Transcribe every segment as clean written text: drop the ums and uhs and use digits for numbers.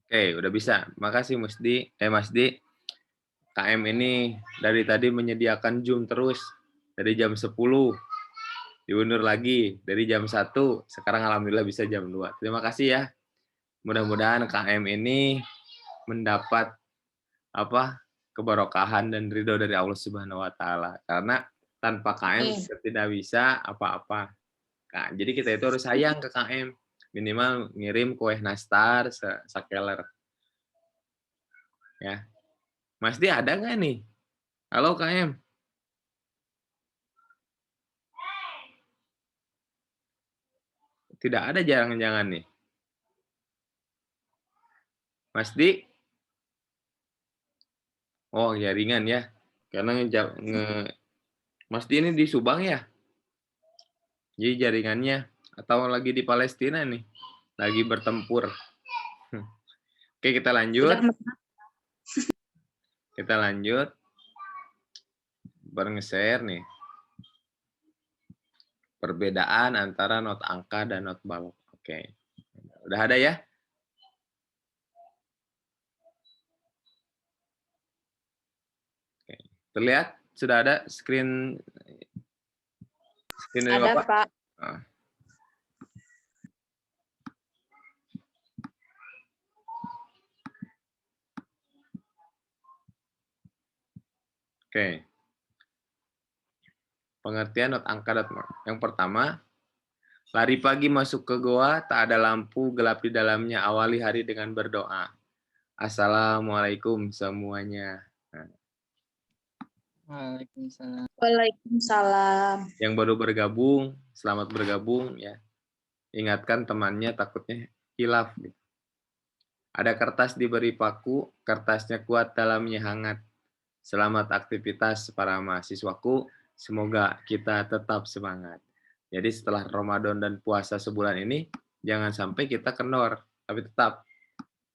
Oke, udah bisa. Makasih Mas Di. KM ini dari tadi menyediakan Zoom terus dari jam 10, diundur lagi dari jam 1, sekarang alhamdulillah bisa jam 2. Terima kasih ya. Mudah-mudahan KM ini mendapat apa? Keberkahan dan ridho dari Allah Subhanahu wa taala. Karena tanpa KM Amin. kita tidak bisa apa-apa. Nah, jadi kita itu harus sayang ke KM. Minimal ngirim kue nastar sakeler ya. Mas Di ada nggak nih? Halo KM. Tidak ada jangan-jangan nih. Mas Di? Oh, jaringan ya. Karena Mas Di ini di Subang ya? Jadi jaringannya atau lagi di Palestina nih? Lagi bertempur. Oke, kita lanjut. Sudah Kita lanjut. Nge-share nih. Perbedaan antara not angka dan not balok. Oke. Udah ada ya? Oke. Terlihat? Sudah ada screen dari ada, Bapak? Pak. Ah, Oke. Pengertian not angka dan yang pertama, lari pagi masuk ke goa, tak ada lampu, gelap di dalamnya. Awali hari dengan berdoa. Assalamualaikum semuanya. Nah, Waalaikumsalam. Waalaikumsalam. yang baru bergabung, selamat bergabung ya. Ingatkan temannya takutnya hilaf. Gitu. Ada kertas diberi paku, kertasnya kuat, dalamnya hangat. Selamat aktivitas para mahasiswaku, semoga kita tetap semangat. Jadi setelah Ramadan dan puasa sebulan ini, jangan sampai kita kendor, tapi tetap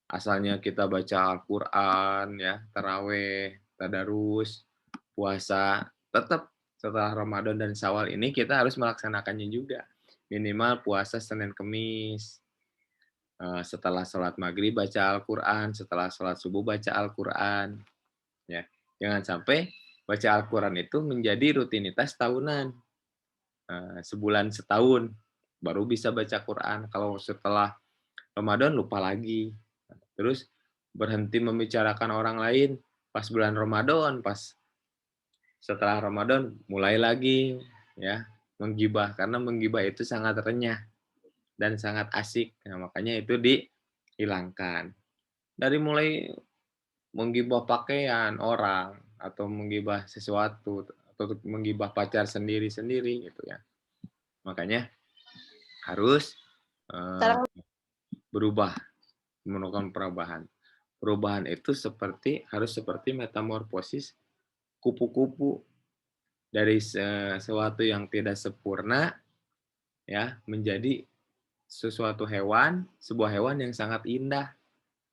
asalnya kita baca Al-Quran, ya, taraweh, tadarus, puasa, tetap setelah Ramadan dan Syawal ini kita harus melaksanakannya juga. Minimal puasa Senin Kemis, setelah sholat maghrib baca Al-Quran, setelah sholat subuh baca Al-Quran. Ya, jangan sampai baca Al-Quran itu menjadi rutinitas tahunan. Sebulan setahun baru bisa baca Quran. Kalau setelah Ramadan lupa lagi. Terus berhenti membicarakan orang lain pas bulan Ramadan, pas setelah Ramadan mulai lagi ya menggibah, karena menggibah itu sangat renyah dan sangat asik. Nah, makanya itu dihilangkan. Dari mulai menggibah pakaian orang atau menggibah sesuatu atau menggibah pacar sendiri-sendiri gitu ya. Makanya harus Sekarang berubah, melakukan perubahan. Perubahan itu harus seperti metamorfosis kupu-kupu dari sesuatu yang tidak sempurna ya menjadi sesuatu hewan, sebuah hewan yang sangat indah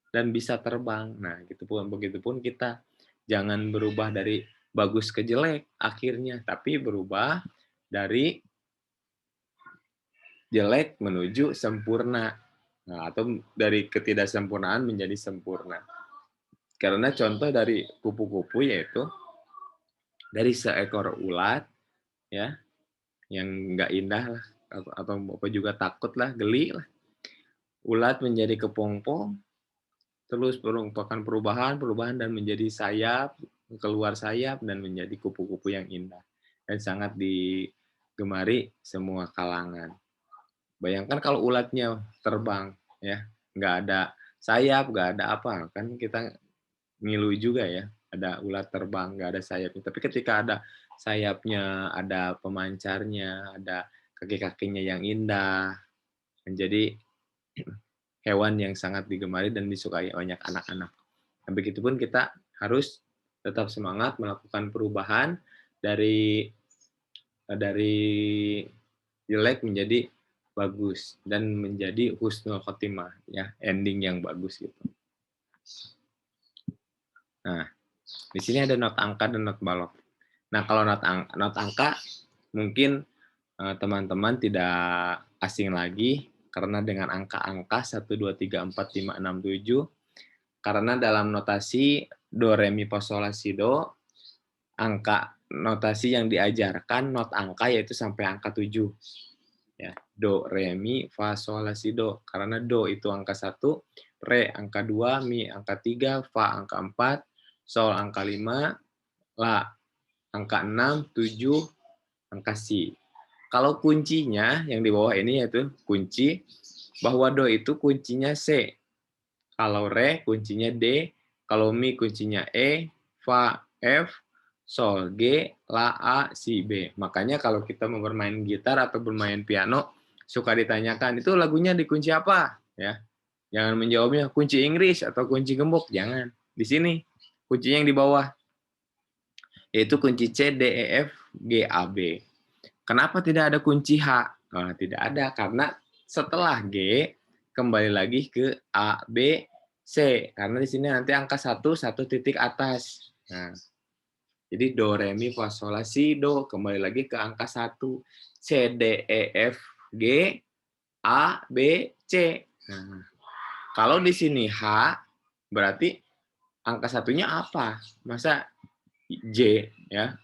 dan bisa terbang. Nah, begitupun kita jangan berubah dari bagus ke jelek akhirnya, tapi berubah dari jelek menuju sempurna. Nah, atau dari ketidaksempurnaan menjadi sempurna. Karena contoh dari kupu-kupu yaitu dari seekor ulat ya yang nggak indah lah atau apa juga takut lah, geli lah. Ulat menjadi kepompong, terus merupakan perubahan dan menjadi sayap, keluar sayap dan menjadi kupu-kupu yang indah dan sangat digemari semua kalangan. Bayangkan kalau ulatnya terbang ya, nggak ada sayap, nggak ada apa, kan kita ngilu juga ya, ada ulat terbang nggak ada sayapnya. Tapi ketika ada sayapnya, ada pemancarnya, ada kaki-kakinya yang indah, menjadi hewan yang sangat digemari dan disukai banyak anak-anak. Nah, begitupun kita harus tetap semangat melakukan perubahan dari jelek menjadi bagus dan menjadi husnul khotimah ya, ending yang bagus gitu. Nah, di sini ada not angka dan not balok. Nah, kalau not angka mungkin teman-teman tidak asing lagi karena dengan angka-angka 1 2 3 4 5 6 7 Karena dalam notasi do, re, mi, fa, sol, la, si, do, angka notasi yang diajarkan not angka yaitu sampai angka 7. Ya, do, re, mi, fa, sol, la, si, do. Karena do itu angka 1, re angka 2, mi angka 3, fa angka 4, sol angka 5, la angka 6, 7, angka si. Kalau kuncinya yang di bawah ini yaitu kunci bahwa do itu kuncinya C. Kalau re kuncinya D, kalau mi kuncinya E, fa F, sol G, la A, si B. Makanya kalau kita mau bermain gitar atau bermain piano suka ditanyakan itu lagunya dikunci apa, ya. Jangan menjawabnya kunci Inggris atau kunci gembok, jangan. Di sini kuncinya yang di bawah yaitu kunci C, D, E, F, G, A, B. Kenapa tidak ada kunci H? Nah, tidak ada karena setelah G kembali lagi ke A, B, C. Karena di sini nanti angka 1 titik atas. Nah, jadi do, re, mi, fa, sol, la, si, do. Kembali lagi ke angka 1. C, D, E, F, G, A, B, C. Nah, kalau di sini H, berarti angka satunya apa? Masa J, ya?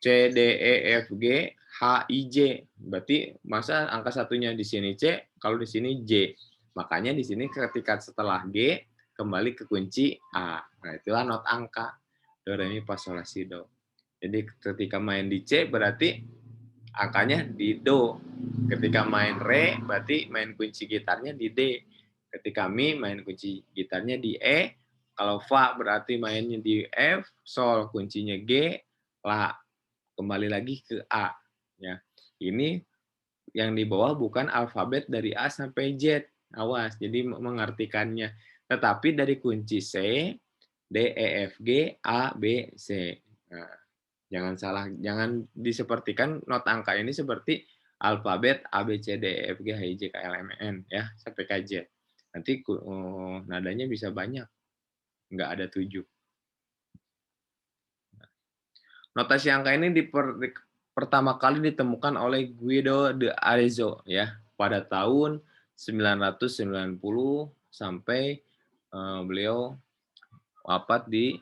C, D, E, F, G, H, I, J. Berarti masa angka satunya di sini C, kalau di sini J. Makanya di sini ketika setelah G, kembali ke kunci A. Nah, itulah not angka. Do, re, mi, fa, sol, la, si, do. Jadi ketika main di C, berarti angkanya di do. Ketika main re, berarti main kunci gitarnya di D. Ketika mi, main kunci gitarnya di E. Kalau fa, berarti mainnya di F. Sol, kuncinya G. La, kembali lagi ke A. Ya, ini yang di bawah bukan alfabet dari A sampai Z. Awas, jadi mengartikannya. Tetapi dari kunci C, D, E, F, G, A, B, C. Nah, jangan salah, jangan disepertikan not angka ini seperti alfabet A, B, C, D, E, F, G, H, I, J, K, L, M, N, ya, sampai ke Z. Nanti nadanya bisa banyak, nggak ada 7. Notasi angka ini pertama kali ditemukan oleh Guido de Arezzo ya pada tahun 990 sampai beliau wafat di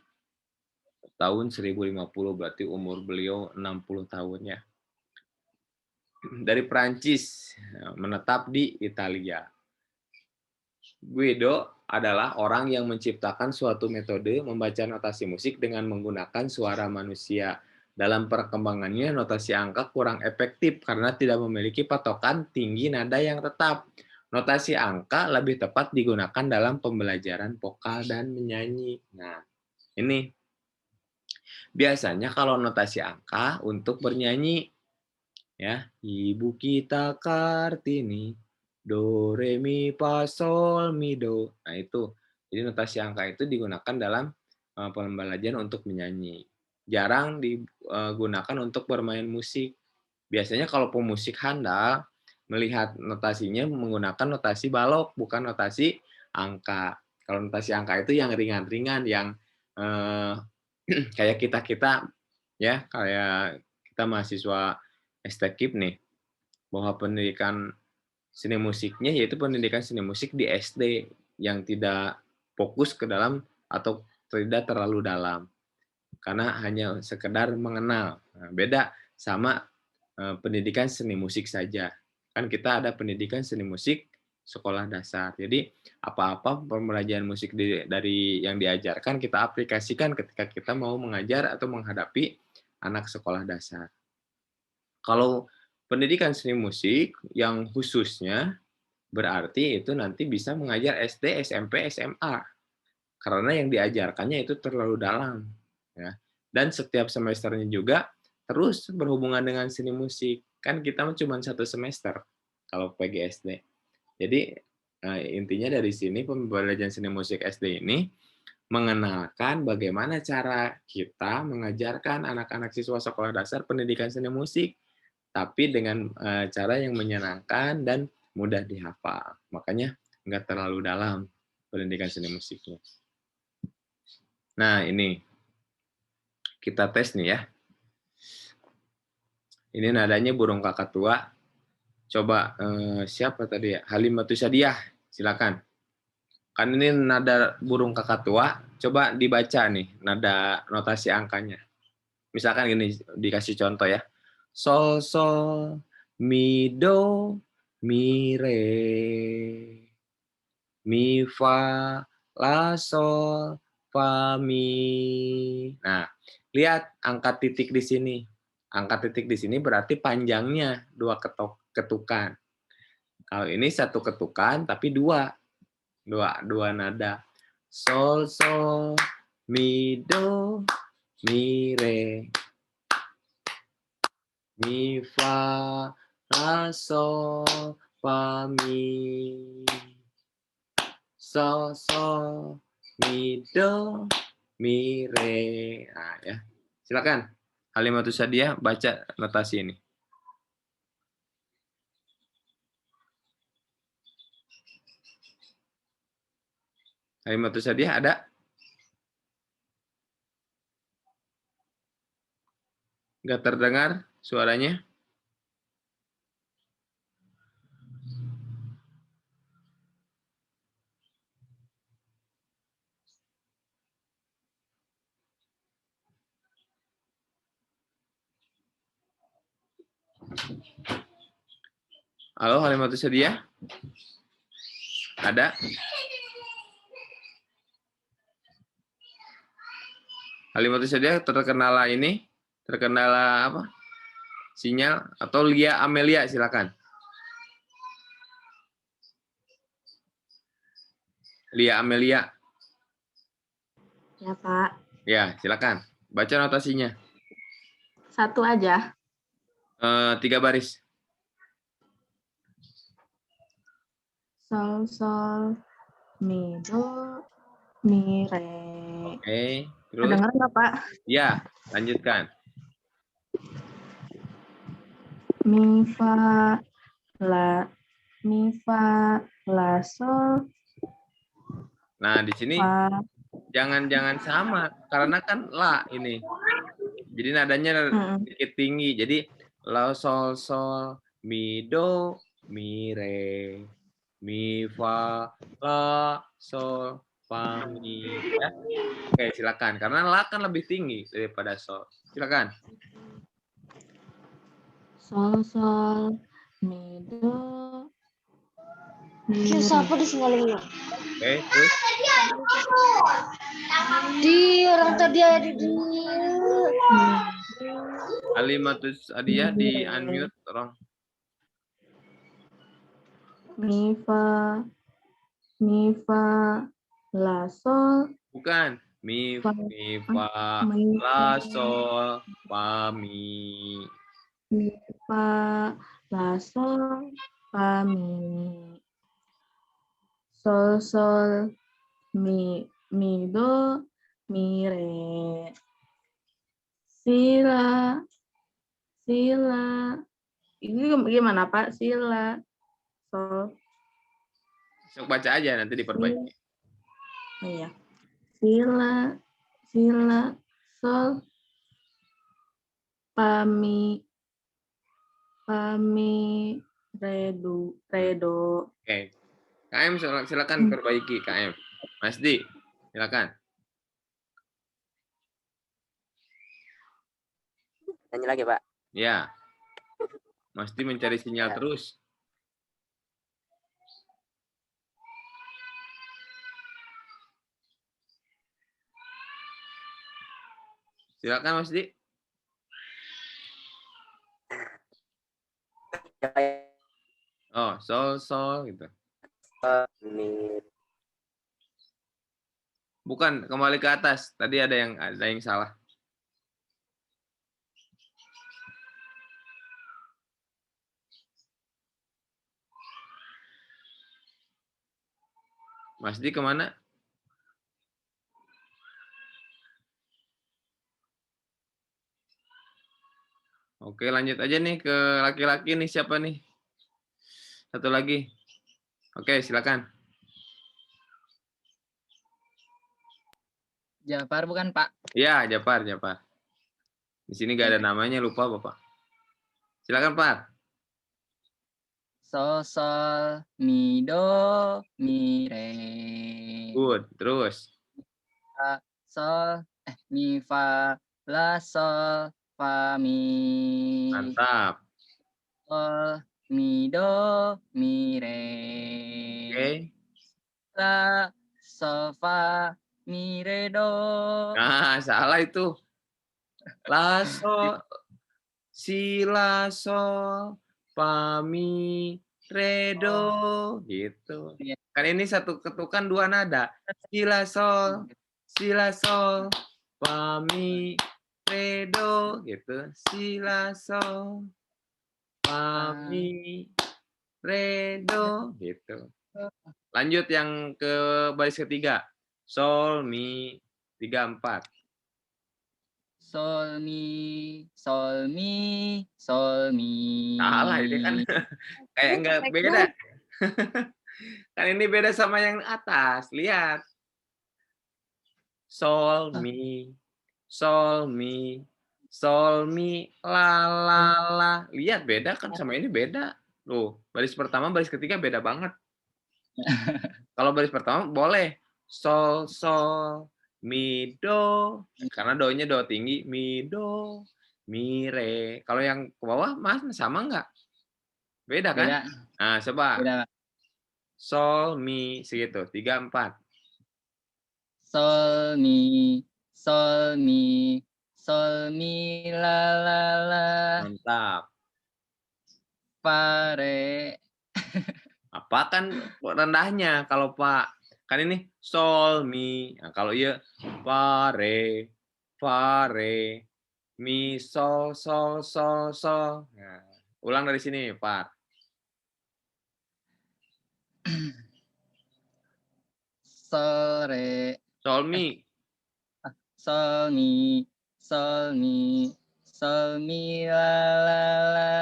tahun 1050, berarti umur beliau 60 tahun ya. Dari Prancis menetap di Italia. Guido adalah orang yang menciptakan suatu metode membaca notasi musik dengan menggunakan suara manusia. Dalam perkembangannya, notasi angka kurang efektif karena tidak memiliki patokan tinggi nada yang tetap. Notasi angka lebih tepat digunakan dalam pembelajaran vokal dan menyanyi. Nah, ini biasanya kalau notasi angka untuk bernyanyi, ya, Ibu kita Kartini, do, re, mi, fa, sol, mi, do. Nah, itu. Jadi notasi angka itu digunakan dalam pembelajaran untuk menyanyi. Jarang digunakan untuk bermain musik. Biasanya kalau pemusik handal, melihat notasinya menggunakan notasi balok, bukan notasi angka. Kalau notasi angka itu yang ringan-ringan, yang kayak kita-kita, ya, kayak kita mahasiswa STKIP nih, bahwa pendidikan seni musiknya yaitu pendidikan seni musik di SD yang tidak fokus ke dalam atau tidak terlalu dalam karena hanya sekedar mengenal. Nah, beda sama pendidikan seni musik saja. Kan kita ada pendidikan seni musik sekolah dasar. Jadi apa-apa pembelajaran musik dari yang diajarkan kita aplikasikan ketika kita mau mengajar atau menghadapi anak sekolah dasar. Kalau pendidikan seni musik yang khususnya berarti itu nanti bisa mengajar SD, SMP, SMA. Karena yang diajarkannya itu terlalu dalam. Ya. Dan setiap semesternya juga terus berhubungan dengan seni musik. Kan kita cuma 1 semester kalau PGSD. Jadi intinya dari sini pembelajaran seni musik SD ini mengenalkan bagaimana cara kita mengajarkan anak-anak siswa sekolah dasar pendidikan seni musik tapi dengan cara yang menyenangkan dan mudah dihafal. Makanya nggak terlalu dalam pendidikan seni musiknya. Nah, ini kita tes nih ya. Ini nadanya burung kakak tua. Coba siapa tadi ya? Halimatu Sadiah, silakan. Kan ini nada burung kakak tua, coba dibaca nih nada notasi angkanya. Misalkan gini, dikasih contoh ya. Sol, sol, mi, do, mi, re, mi, fa, la, sol, fa, mi. Nah, lihat angka titik di sini. Angka titik di sini berarti panjangnya dua ketukan. Kalau ini satu ketukan tapi dua nada. Sol, sol, mi, do, mi, re, mi, fa, la, sol, fa, mi. Sol, sol, mi, do, mi, re. Nah, ya. Silakan. Halimatus Sadiah baca notasi ini. Halimatus Sadiah ada? Nggak terdengar suaranya? Halo, Halimatus Sadiah? Ada? Halimatus Sadiah terkendala ini? Terkendala apa? Sinyal atau Lia Amelia, silakan. Lia Amelia. Ya, Pak. Ya, silakan. Baca notasinya. Satu aja. 3 baris. Sol, sol, mi, do, mi, re. Oke, terus? Kedengar nggak, Pak? Ya, lanjutkan. Mi, fa, la, mi, fa, la, sol, Nah, di sini fa. jangan sama karena kan la ini. Jadi nadanya sedikit tinggi. Jadi la, sol, sol, mi, do, mi, re, mi, fa, la, sol, fa, mi. Ya. Oke, silakan. Karena la kan lebih tinggi daripada sol. Silakan. Sol, sol, mi, do, mi, Siapa re. di sini? Oke, terus? Di orang tadi ada di Halimatus Sadiah di unmute, tolong. Mi, fa, la, sol, Bukan. Mi, fa, fa, mi, la, fa, sol, fa, mi. mi, fa, la, sol, fa, mi. Sol, sol, mi, do, mi, re. Sila, sila. Ini gimana, Pak? Sila, sol. Sok baca aja, nanti diperbaiki. Oh iya. Sila, sila, sol, pami, pami, redo, redo. Oke. KM silakan perbaiki, KM. Mas Di, silakan. Nyanyi lagi, Pak. Ya. Mas Di mencari sinyal Ya. terus. Silakan Mas Di. Oh, sol, sol gitu. Bukan, kembali ke atas. Tadi ada yang salah. Mas Di kemana? Oke, lanjut aja nih ke laki-laki nih. Siapa nih? Satu lagi. Oke, silakan. Japar bukan, Pak? Ya, Japar, Japar. Di sini nggak ada namanya, lupa Bapak. Silakan, Pak. So, sol, mi, do, mi, re. Good. Terus. Fa, sol, mi, fa, la, sol, fa, mi. Mantap. Sol, mi, do, mi, re. Oke. La, sol, fa, mi, re, do. Nah, salah itu. La, sol, si, la, sol, fa, mi, re, do. Gitu. Iya. Kan ini satu ketukan dua nada. Si, la, sol, fa, mi, re, do. Gitu. Si, la, sol, fa, mi, re, do. Gitu. Lanjut yang ke baris ketiga. Sol, mi, 3, 4. Sol, mi, sol, mi, sol, mi. Salah ini kan kayak enggak beda. Kan ini beda sama yang atas. Lihat. Sol, mi, sol, mi, sol, mi, la, la, la. Lihat beda kan sama ini beda. Loh, baris pertama, baris ketiga beda banget. Kalau baris pertama boleh sol, sol, mi, do. Karena do-nya do tinggi, mi, do, mi, re. Kalau yang ke bawah Mas sama enggak? Beda kan? Beda. Nah, coba. Beda. Sol, mi, segitu. 3, 4. Sol, mi, sol, mi, sol, mi, la, la, la. Mantap. Fa, re. Apa kan rendahnya kalau Pak? Kan ini sol, mi. Nah, kalau iya fa, re, mi, sol, sol, sol, sol. Nah, ulang dari sini, Pak. Sol, re. Sol, mi. Sol, mi, sol, mi, sol, mi, la, la, la.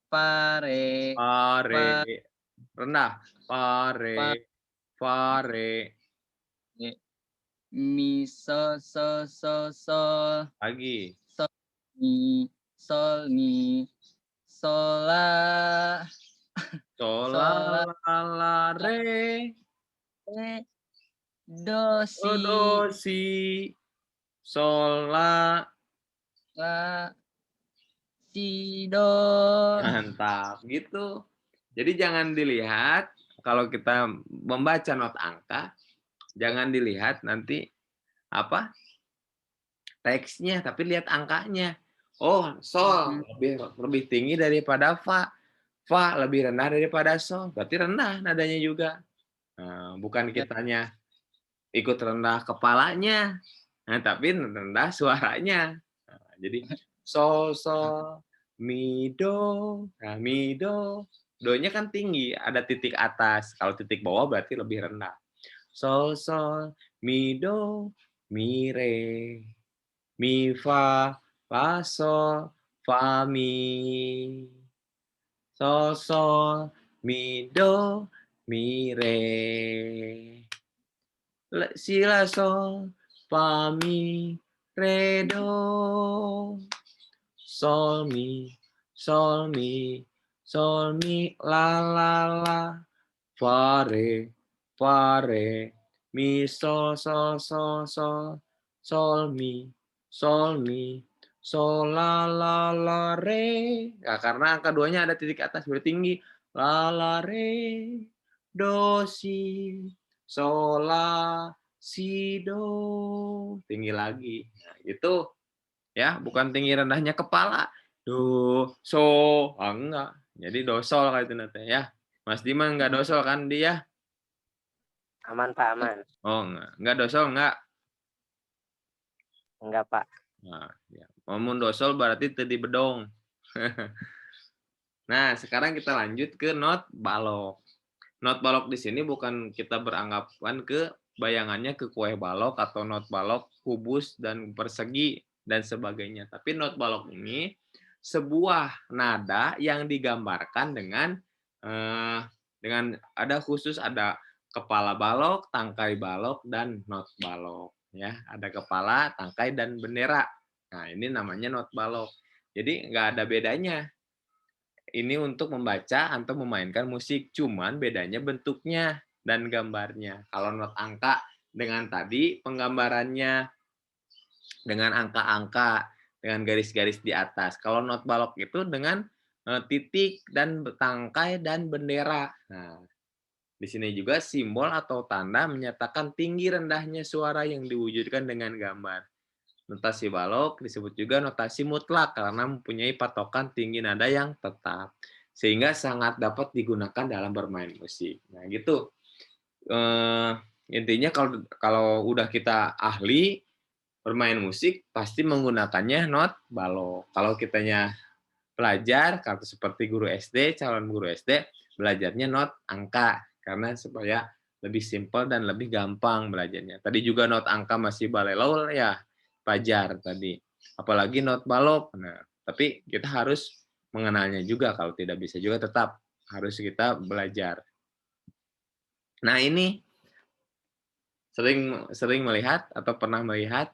Fa, re. Fa, re. Fa, Rendah. Fa, re. Fa, re. re. Mi, sol, sol, sol, sol. Lagi. Sol, mi, sol, mi, sol, la. Sol, la, Sol, la, la, la, re. re. Do, si, Do, si. Sol, la. la, si, do. Mantap, gitu. Jadi jangan dilihat kalau kita membaca not angka, jangan dilihat nanti apa teksnya, tapi lihat angkanya. Oh, sol lebih tinggi daripada fa lebih rendah daripada sol, berarti rendah nadanya juga. Nah, bukan kitanya ikut rendah kepalanya, nah, tapi rendah suaranya. Nah, jadi sol, sol, mi, do. Nah, mi, do. Do-nya kan tinggi, ada titik atas. Kalau titik bawah berarti lebih rendah. Sol, sol, mi, do, mi, re. Mi, fa, fa, sol, fa, mi. Sol, sol, mi, do, mi, re. Si, la, sol, fa, mi, re, do. Sol, mi, sol, mi, sol, mi, la, la, la. Fa, re, mi, sol, sol, sol, sol, sol, mi, sol, la, re. Nah, karena angka 2-nya ada titik atas, berarti tinggi. La, re, do, si, sol, la, si, do. Tinggi lagi. Nah, gitu. Ya, bukan tinggi rendahnya kepala. Do, so, enggak. Jadi dosol kayak itu nanti ya. Mas Diman enggak dosol kan dia? Aman, Pak, aman. Oh, enggak dosol enggak? Enggak, Pak. Nah, ya. Ngomong dosol berarti tadi bedong. Nah, sekarang kita lanjut ke not balok. Not balok di sini bukan kita beranggapan ke bayangannya ke kue balok atau not balok kubus dan persegi dan sebagainya. Tapi not balok ini sebuah nada yang digambarkan dengan ada khusus ada kepala balok, tangkai balok, dan not balok. Ya, ada kepala, tangkai, dan bendera. Nah, ini namanya not balok. Jadi nggak ada bedanya. ini untuk membaca atau memainkan musik, cuman bedanya bentuknya dan gambarnya. Kalau not angka dengan tadi penggambarannya dengan angka-angka, dengan garis-garis di atas. Kalau not balok itu dengan titik dan tangkai dan bendera. Nah, di sini juga simbol atau tanda menyatakan tinggi rendahnya suara yang diwujudkan dengan gambar. Notasi balok disebut juga notasi mutlak karena mempunyai patokan tinggi nada yang tetap. Sehingga sangat dapat digunakan dalam bermain musik. Nah, gitu. Intinya kalau udah kita ahli bermain musik, pasti menggunakannya not balok. Kalau kitanya pelajar, kalau seperti guru SD, calon guru SD, belajarnya not angka. Karena supaya lebih simpel dan lebih gampang belajarnya. Tadi juga not angka masih balelo ya, pelajar tadi. Apalagi not balok. Nah, tapi kita harus mengenalnya juga. Kalau tidak bisa juga tetap harus kita belajar. Nah, ini sering melihat atau pernah melihat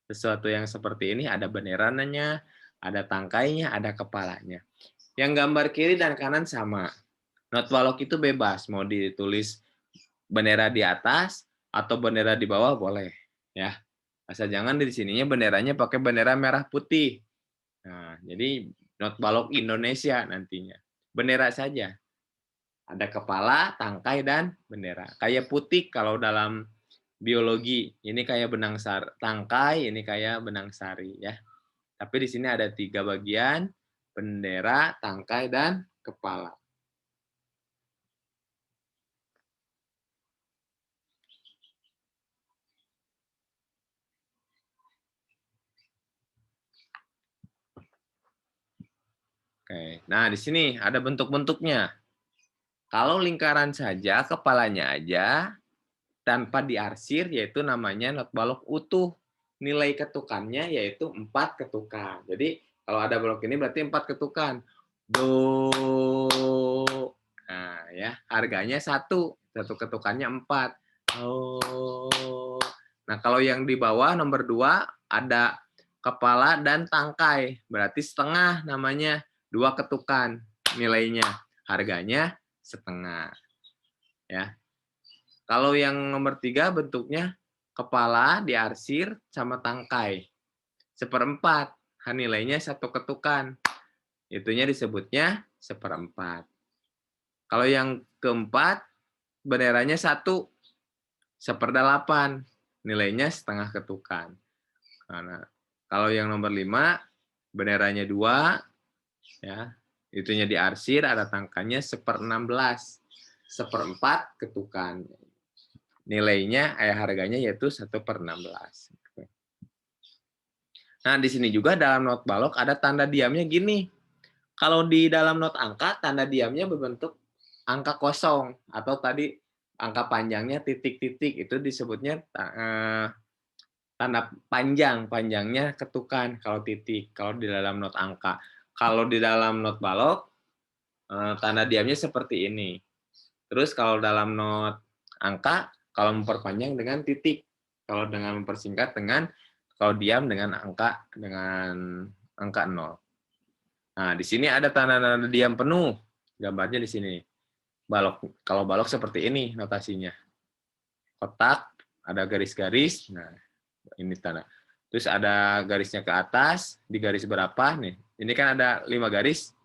sesuatu yang seperti ini, ada benderannya, ada tangkainya, ada kepalanya. Yang gambar kiri dan kanan sama. Not balok itu bebas, mau ditulis bendera di atas atau bendera di bawah boleh, ya. Asal jangan di sininya benderanya pakai bendera merah putih. Nah, jadi not balok Indonesia nantinya. Bendera saja. Ada kepala, tangkai, dan bendera. Kayak putih kalau dalam biologi, ini kayak benang sari, tangkai, ini kayak benang sari, ya. Tapi di sini ada 3 bagian, bendera, tangkai, dan kepala. Oke, nah di sini ada bentuk-bentuknya. Kalau lingkaran saja, kepalanya aja, tanpa diarsir, yaitu namanya not balok utuh. Nilai ketukannya yaitu 4 ketukan. Jadi kalau ada balok ini berarti 4 ketukan. Do. Nah, ya, harganya 1 ketukannya 4. Oh. Nah, kalau yang di bawah nomor 2 ada kepala dan tangkai. Berarti setengah namanya, 2 ketukan nilainya. Harganya setengah. Ya. Kalau yang nomor 3 bentuknya kepala diarsir sama tangkai. 1/4. Nilainya 1 ketukan. Itunya disebutnya 1/4. Kalau yang keempat, benderanya 1. 1/8. Nilainya setengah ketukan. Nah, kalau yang nomor 5, benderanya 2. Ya, itunya diarsir, ada tangkanya 1/16. 1/4 ketukan. Nilainya, harganya yaitu 1/16. Nah, di sini juga dalam not balok ada tanda diamnya gini. Kalau di dalam not angka, tanda diamnya berbentuk angka kosong. Atau tadi angka panjangnya titik-titik. Itu disebutnya tanda panjang. Panjangnya ketukan kalau titik. Kalau di dalam not angka. Kalau di dalam not balok, tanda diamnya seperti ini. Terus kalau dalam not angka, kalau memperpanjang dengan titik. Kalau dengan mempersingkat dengan, kalau diam dengan angka 0. Nah, di sini ada tanda-tanda diam penuh. Gambarnya di sini. Balok. Kalau balok seperti ini notasinya. Kotak, ada garis-garis. Nah, ini tanda. Terus ada garisnya ke atas, di garis berapa nih? Ini kan ada 5 garis.